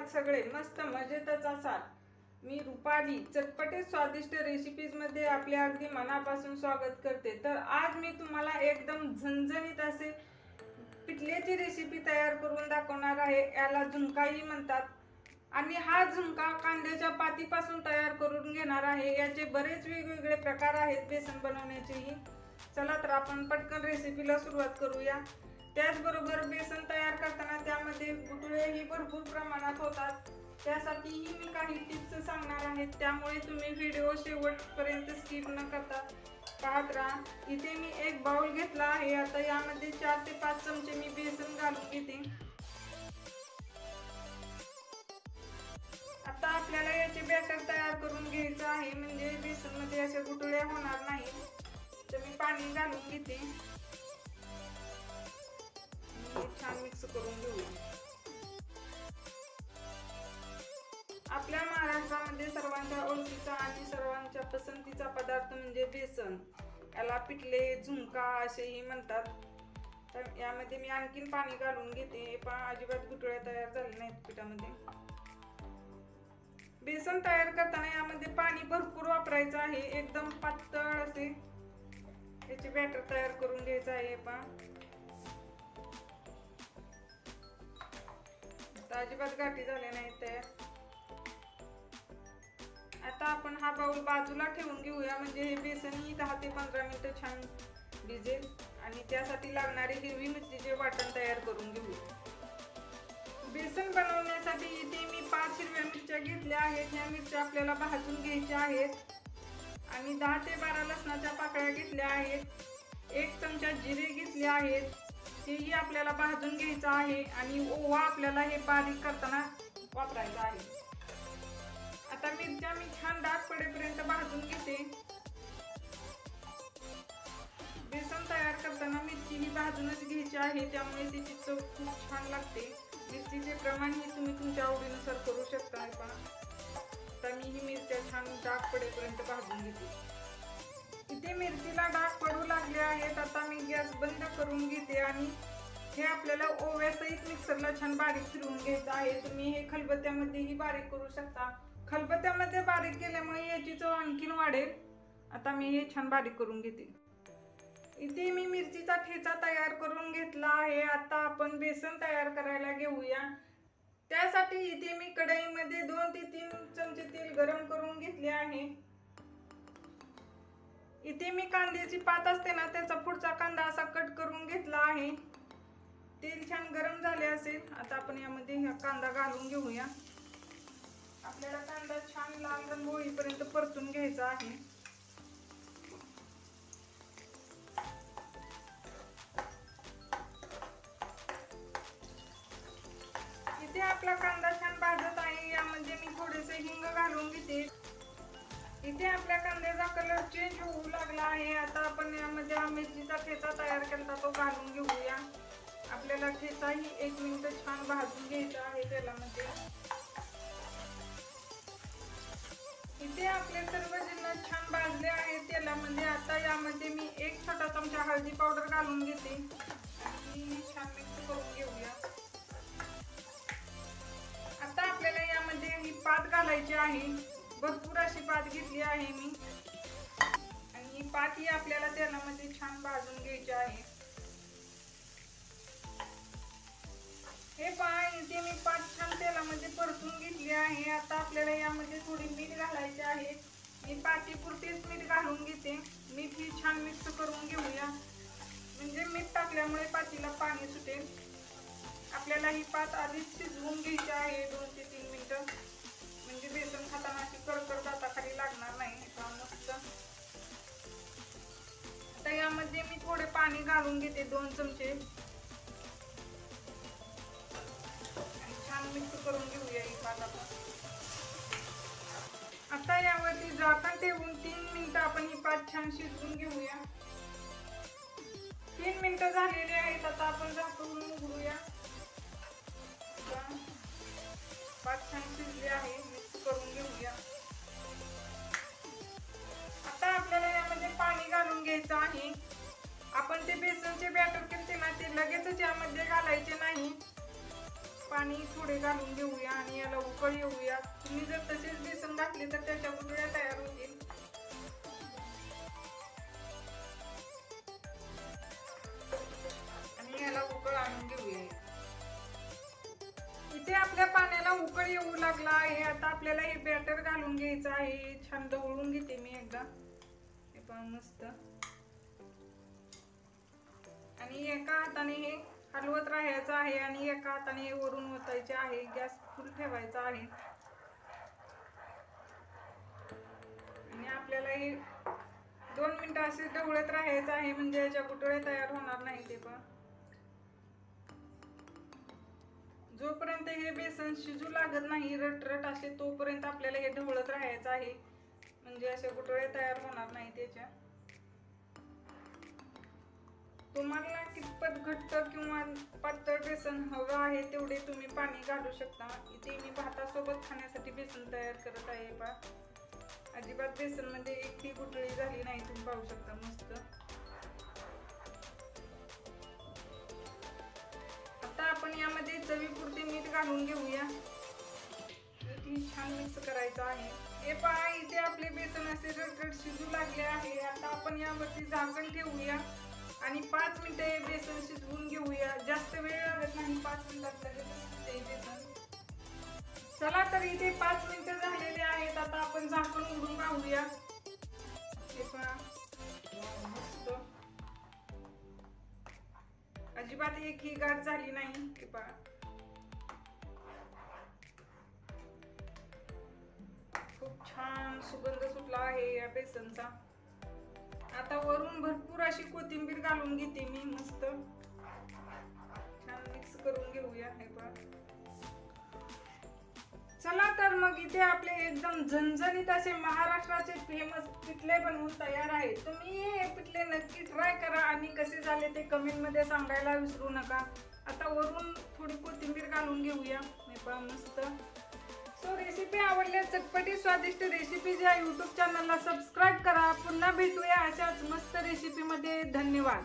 सगळे मस्त मजेतच असाल। मी रुपाली चटपटीत स्वादिष्ट रेसिपीज मध्ये आपले अगदी मनापासून स्वागत करते। तर आज मी तुम्हाला एकदम झणझणीत असे पिठल्याची रेसिपी तयार करून दाखवणार आहे। याला झुणकाही म्हणतात आणि हा झुणका कांद्याच्या पातीपासून तयार करून घेणार आहे। याचे बरेच वेगवेगळे प्रकार आहेत बेसन बनवण्याचेही। चला तर आपण पटकन रेसिपीला सुरुवात करूया। त्याचबरोबर बेसन तयार करताना त्यामध्ये गुठळेही भरपूर प्रमाणात होतात, त्यासाठीही मी काही टिप्स सांगणार आहे, त्यामुळे तुम्ही व्हिडिओ शेवटपर्यंत स्किप न करता पाहत राहा। इथे मी एक बाउल घेतला आहे। आता यामध्ये 4 ते 5 चमचे मी बेसन घालून घेते। आता आपल्याला याचे बॅटर तयार करून घ्यायचं आहे, म्हणजे बेसन मध्ये अशा गुठळ्या होणार नाही। तर मी पाणी घालून घेते, छान मिक्स करून घेऊया। आपल्या महाराष्ट्रामध्ये सर्वांच्या ओळखीचा आणि सर्वांच्या पसंतीचा पदार्थ म्हणजे बेसन। याला पिठले, झुणका असेही म्हणतात। तर यामध्ये मी आणखीन पाणी घालून घेते। पण अजिबात गुठळ्या तयार झाले नाहीत पिठामध्ये। बेसन तयार करताना यामध्ये पाणी भरपूर वापरायचं आहे, एकदम पातळ असे याचे बॅटर तयार करून घ्यायचं आहे। अजिबात गाठी झाले नाही तयार। आता आपण हा बाउल बाजूला ठेवून घेऊया, म्हणजे हे बेसनही 10 ते 15 मिनिटं छान भिजेल आणि त्यासाठी लागणारे हिरवी मिरचीचे वाटण तयार करून घेऊया। बेसन बनवण्यासाठी इथे मी 5 हिरव्या मिरच्या घेतल्या आहेत। ह्या मिरच्या आपल्याला भाजून घ्यायच्या आहेत आणि 10 ते 12 लसणाच्या पाकळ्या घेतल्या आहेत। 1 चमचा जिरे घेतले आहेत, हेही आपल्याला भाजून घ्यायचं आहे आणि ओवा आपल्याला हे बारीक करताना वापरायचा आहे। आता मिरच्या मी छान डाग पडेपर्यंत भाजून घेते। बेसन तयार करताना मिरची ही भाजूनच घ्यायची आहे, त्यामुळे तिची चव खूप छान लागते। मिरचीचे प्रमाण ही तुम्ही तुमच्या आवडीनुसार करू शकता। आता मी ही मिरच्या छान डाग पडेपर्यंत भाजून घेते। इथे मिरचीला डाग पडू लागले आहेत। आता मी गॅस बंद करून घेते आणि हे आपल्याला ओव्यासहित मिक्सरला छान बारीक फिरवून घ्यायचं आहे। तुम्ही हे खलबत्त्यामध्येही बारीक करू शकता। खलबत्त्यामध्ये बारीक केल्यामुळे याची चव आणखीन वाढेल। आता मी हे छान बारीक करून घेते। इथे मी मिरचीचा ठेचा तयार करून घेतला आहे। आता आपण बेसन तयार करायला घेऊया। त्यासाठी इथे मी कढईमध्ये 2 ते 3 चमचे तेल गरम करून घेतले आहे। इथे मी कांद्याची पात असते ना, त्याचा पुढचा कांदा असा कट करून घेतला आहे। तेल छान गरम झाले असेल। आता आपण यामध्ये हा कांदा घालून घेऊया। आपल्याला कांदा छान लाल रंग होईपर्यंत परतून घ्यायचा आहे। इथे आपला कांदा छान भाजत आहे। यामध्ये मी थोडेसे हिंग घालून घेते। इथे आपल्या कांद्याचा कलर चेंज होऊ लागला आहे। आता आपण यामध्ये हा मिरचीचा ठेचा तयार केला तो घालून घेऊया। आपल्याला ठेचाही 1 मिनिट छान भाजून घ्यायचा आहे तेलामध्ये। इथे आपले सर्व जिन्नस छान भाजले आहेत तेलामध्ये। आता यामध्ये मी 1 छोटा चमचा हळदी पावडर घालून घेते आणि छान मिक्स करून घेऊया। आता आपल्याला यामध्ये ही पात घालायची आहे। भरपूर अशी पात घेतली आहे मी आणि ही पात ही आपल्याला तेलामध्ये छान भाजून घ्यायची आहे। हे पहा, इथे मी पात छान तेलामध्ये परतून घेतली आहे। आता आपल्याला यामध्ये थोडी मीठ घालायचे आहे। मी पातीपुरतेच मीठ घालून घेते। मीठ ही छान मिक्स करून घेऊया, म्हणजे मीठ टाकल्यामुळे पातीला पाणी सुटेल। आपल्याला ही पात आधीच शिजवून घ्यायची आहे 2 ते 3 मिनिटं, म्हणजे बेसन खाताना अशी करकर दाताखाली लागणार नाही। मस्त। आता यामध्ये मी थोडे पाणी घालून घेते 2 चमचे आणि छान मिक्स करून घेऊया ही पात आपण। आता यावरती झाकण ठेवून 3 मिनिटं आपण ही पात छान शिजवून घेऊया। 3 मिनिटं झालेली आहेत। आता आपण झाकून उघडूया। पात छान शिजली आहे, मिक्स करून घेऊया। आता आपल्याला यामध्ये पाणी घालून घ्यायचं आहे। आपण ते बेसनचे बॅटर केले ना, ते लगेचच यामध्ये घालायचे नाही। पाणी थोडे घालून घेऊया आणि याला उकळ येऊया. तुम्ही जर तसेच बेसन घातले तर त्याच्या गुठळ्या तयार होतील. आणि याला उकळ आणून घेऊया. इथे आपल्या पाण्याला उकळ येऊ लागला आहे. आता आपल्याला हे बॅटर घालून घ्यायचं आहे. छान ढवळून घेते मी एकदा. हे पण मस्त. आणि एका हाताने हे हलवत राहायचं आहे आणि एका हाताने हे वरून ओतायचे आहे. गॅस फुल ठेवायचा आहे. आणि आपल्याला हे 2 मिनिटं असे ढवळत राहायचं आहे, म्हणजे याच्या गुठळे तयार होणार नाही. ते पण जोपर्यंत हे बेसन शिजू लागत नाही रटरट असे, तोपर्यंत आपल्याला हे ढवळत राहायचं आहे, म्हणजे असे गुठळे तयार होणार नाही त्याच्या. तुम्हाला कितपत घट्ट किंवा पातळ बेसन हवं आहे तेवढे तुम्ही पाणी घालू शकता. इथे मी भातासोबत खाण्यासाठी बेसन तयार करत आहे. पहा, अजिबात बेसन मध्ये एकही गुठळी झाली नाही. तुम्ही पाहू शकता. मस्त. आता आपण यामध्ये चवीपुरते मीठ घालून घेऊया. छान मिक्स करायचं आहे. हे पहा, इथे आपले बेसन असे रटरट शिजू लागले आहे. आता आपण यावरती झाकण ठेवूया आणि 5 मिनिटे हे बेसन शिजवून घेऊया. जास्त वेळ लागत नाही, 5 मिनिटात लगेच बेसन. चला तर इथे 5 मिनिटं झालेले आहेत. आता आपण झाकण उघडून पाहूया. हे पहा, मस्त. अजिबात एकही गाठ झाली नाही. हे पहा, खूप छान सुगंध सुटला आहे या बेसनचा. आता वरून भरपूर अशी कोथिंबीर घालून घेते मी. मस्त छान मिक्स करून घेऊया. हे पहा. चला तर मग इथे आपले एकदम झणझणीत असे महाराष्ट्राचे फेमस पिठले बनवून तयार आहेत. तुम्ही हे पिठले नक्की ट्राय करा आणि कसे झाले ते कमेंट मध्ये सांगायला विसरू नका. आता वरून थोडी कोथिंबीर घालून घेऊया. हे पहा, मस्त. सो रेसिपी आवडल्या, चटपटी स्वादिष्ट रेसिपीज या यूट्यूब चॅनलला सबस्क्राईब करा. पुन्हा भेटूया अशाच मस्त रेसिपीमध्ये. धन्यवाद.